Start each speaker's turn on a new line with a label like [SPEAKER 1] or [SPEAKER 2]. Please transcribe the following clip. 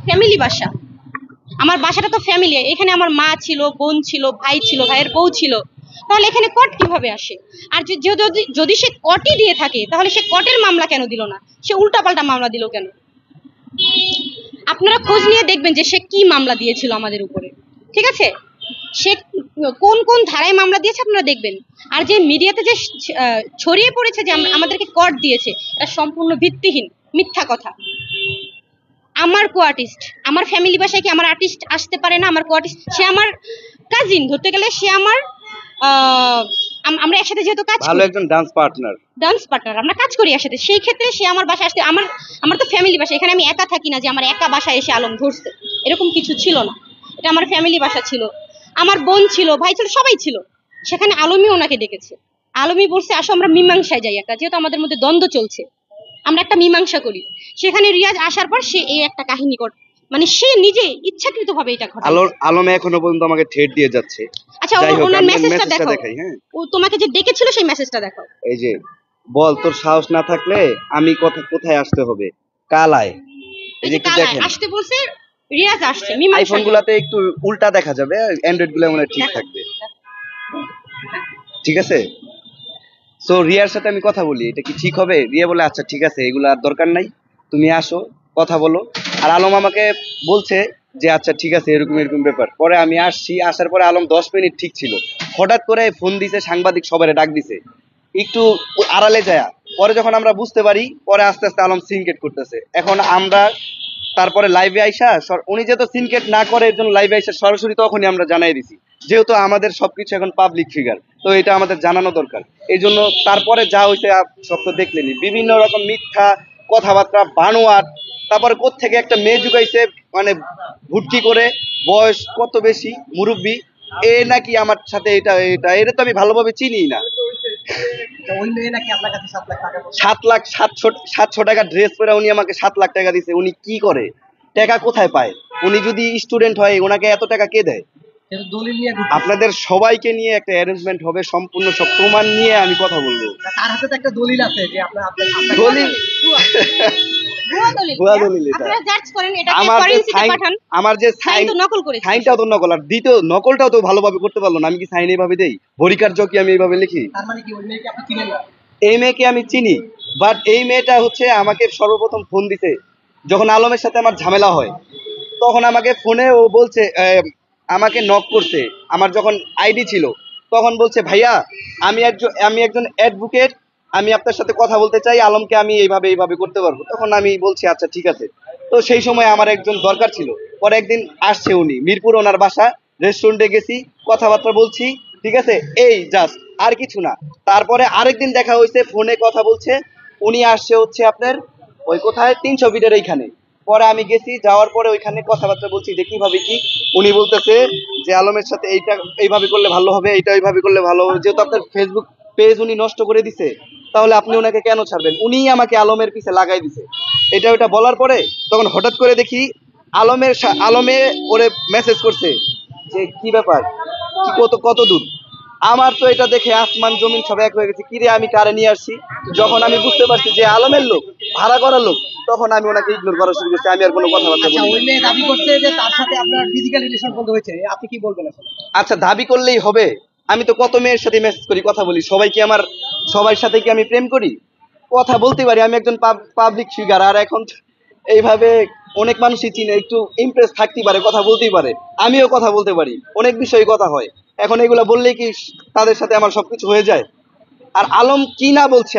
[SPEAKER 1] Family বাসা, আমার বাসাটা তো ফ্যামিলি। এখানে আমার মা ছিল, বোন ছিল, ভাই ছিল, ভাইয়ের বউ ছিল, তাহলে এখানে কট কিভাবে আসে? আর যদি সে কটই দিয়ে থাকে তাহলে সে কটের মামলা কেন দিল না, সে উল্টাপাল্টা মামলা দিল কেন? আপনারা খোঁজ নিয়ে দেখবেন যে সে কি মামলা দিয়েছিল আমাদের উপরে, ঠিক আছে? সে কোন কোন ধারায় মামলা দিয়েছে আপনারা দেখবেন। আর যে মিডিয়াতে যে ছড়িয়ে পড়েছে যে আমাদেরকে কট দিয়েছে, এটা সম্পূর্ণ ভিত্তিহীন, মিথ্যা কথা। আমার কো আর্টিস্ট, আমার ফ্যামিলি বাসায় কি আমার আর্টিস্ট আসতে পারে না? আমার কো আর্টিস্ট, সে আমার কাজিন ধরতে গেলে, সে আমার আমরা একসাথে যেহেতু কাজ করি,
[SPEAKER 2] ভালো একজন ডান্স পার্টনার,
[SPEAKER 1] আমরা কাজ করি একসাথে, সেই ক্ষেত্রে সে আমার বাসায় আসতে, আমার তো ফ্যামিলি বাসা, এখানে আমি একা থাকি না যে আমার একা বাসায় এসে আলম ধরছে, এরকম কিছু ছিল না। এটা আমার ফ্যামিলি বাসা ছিল, আমার বোন ছিল, ভাই ছিল, সবাই ছিল। সেখানে আলমই ওনাকে ডেকেছে, আলমই বলছে আসো আমরা মীমাংসায় যাই একটা, যেহেতু আমাদের মধ্যে দ্বন্দ্ব চলছে, আমরা একটা মীমাংসা করি। সেখানে রিয়াজ আসার পর সে এই একটা কাহিনী মানে সে নিজে ইচ্ছাকৃত ভাবে এটা ঘটায়।
[SPEAKER 2] আলম এখনো পর্যন্ত আমাকে থ্রেট দিয়ে যাচ্ছে।
[SPEAKER 1] আচ্ছা, ওনার মেসেজটা দেখাও।
[SPEAKER 2] হ্যাঁ,
[SPEAKER 1] ও তোমাকে যে ডেকেছিল সেই মেসেজটা দেখাও।
[SPEAKER 2] এই যে, বল তোর সাহস না থাকলে আমি কোথায় আসতে হবে? কালায়, এই যে দেখেন,
[SPEAKER 1] আসতে বলছে, রিয়াজ আসছে।
[SPEAKER 2] আইফোন গুলাতে একটু উল্টা দেখা যাবে, অ্যান্ড্রয়েড গুলো মনে ঠিক থাকবে, ঠিক আছে? সো রিয়ার সাথে আমি কথা বলি, এটা কি ঠিক হবে? রিয়া বলে আচ্ছা ঠিক আছে, এগুলো আর দরকার নাই, তুমি আসো কথা বলো। আর আলম আমাকে বলছে যে আচ্ছা ঠিক আছে, এরকম এরকম ব্যাপার। পরে আমি আসছি, আসার পরে আলম 10 মিনিট ঠিক ছিল, হঠাৎ করে ফোন দিছে, সাংবাদিক সবারে ডাক দিছে, একটু আড়ালে যায়। পরে যখন আমরা বুঝতে পারি, পরে আস্তে আস্তে আলম সিনকেট করতেছে। এখন আমরা তারপরে লাইভে আইসা, উনি যেহেতু সিনকেট না করে এর জন্য লাইভে আইসা সরাসরি তখনই আমরা জানাই দিছি, যেহেতু আমাদের সবকিছু এখন পাবলিক ফিগার, তো এটা আমাদের জানানো দরকার। এই জন্য তারপরে যা হইছে সব তো দেখলেনি, বিভিন্ন রকম মিথ্যা কথাবার্তা, বানোয়াট। তারপরে কোত্থেকে একটা মেয়ে জুগাইছে, মানে ভুটকি করে, বয়স কত বেশি, মুরব্বী, এ নাকি আমার সাথে এটা তো আমি ভালোভাবে চিনি না। 7,700 টাকা ড্রেস পরে উনি আমাকে 7 লাখ টাকা দিছে। উনি কি করে, টাকা কোথায় পায়? উনি যদি স্টুডেন্ট হয়, ওনাকে এত টাকা কে দেয়? আপনাদের সবাইকে নিয়ে একটা অ্যারেঞ্জমেন্ট হবে, সম্পূর্ণ সব প্রমাণ নিয়ে আমি কথা বলবো। তার হাতে তো একটা দলিল আছে যে দলিল ভুয়া দলিল। আমার যে সাইনটাও তো নকল, আর দ্বিতীয় নকলটাও তো ভালোভাবে করতে পারলো না। আমি কি সাইন এইভাবে দেই? পরিকার্য কি আমি এইভাবে লিখি? তার মানে কি ওই মেয়েকে আপনি চিনেন না? এই মেয়েকে আমি চিনি, বাট এই মেয়েটা হচ্ছে আমাকে সর্বপ্রথম ফোন দিছে যখন আলমের সাথে আমার ঝামেলা হয়। তখন আমাকে ফোনে ও বলছে, আমাকে নক করছে আমার যখন আইডি ছিল, তখন বলছে ভাইয়া আমি একজন অ্যাডভোকেট, আমি আপনার সাথে কথা বলতে চাই, আলমকে আমি এইভাবে করতে পারবো। তখন আমি বলছি আচ্ছা ঠিক আছে। তো সেই সময় আমার একজন দরকার ছিল। পরে একদিন আসছে উনি, মিরপুর ওনার বাসা, রেস্টুরেন্টে গেছি, কথাবার্তা বলছি, ঠিক আছে, এই জাস্ট, আর কিছু না। তারপরে আরেকদিন দেখা হয়েছে, ফোনে কথা বলছে, উনি আসছে হচ্ছে আপনার ওই কোথায় 300 ফিটের এইখানে। পরে আমি গেছি, যাওয়ার পরে ওইখানে কথাবার্তা বলছি যে কিভাবে কি। উনি বলতেছে যে আলমের সাথে এইটা এইভাবে করলে ভালো হবে, এইটা এইভাবে করলে ভালো হবে। যেহেতু আপনার ফেসবুক পেজ উনি নষ্ট করে দিছে, তাহলে আপনি ওনাকে কেন ছাড়বেন? উনিই আমাকে আলমের পিছে লাগাই দিছে। এটা ওইটা বলার পরে তখন হঠাৎ করে দেখি আলমে ওরে মেসেজ করছে যে কি ব্যাপার, কি কত দূর। আমার তো এটা দেখে আসমান জমিন সব এক হয়ে গেছে, কিরে আমি কারে নিয়ে আসছি। যখন আমি বুঝতে পারছি যে আলমের লোক, ভাড়া করার লোক, তখন আমি ওনাকে ইগনোর করা শুরু করছি। আমি আর কোনো কথাবার্তা বলি না। ওই মেয়ে দাবি করছে যে তার সাথে আপনার ফিজিক্যাল রিলেশন বন্ধ হয়েছে, আপনি কি বলবেন এখন? আচ্ছা, দাবি করলেই হবে? আমি তো কত মেয়ের সাথে মেসেজ করি, কথা বলি, সবার সাথে কি আমি প্রেম করি? কথা বলতে পারি, আমি একজন পাবলিক ফিগার। আর এখন এইভাবে অনেক মানুষই চিনে, একটু ইমপ্রেস থাকতে পারে, কথা বলতেই পারে। আমিও কথা বলতে পারি, অনেক বিষয়ে কথা হয়। এখন এগুলা বললেই কি তাদের সাথে আমার সবকিছু হয়ে যায়? আর আলম কি না বলছে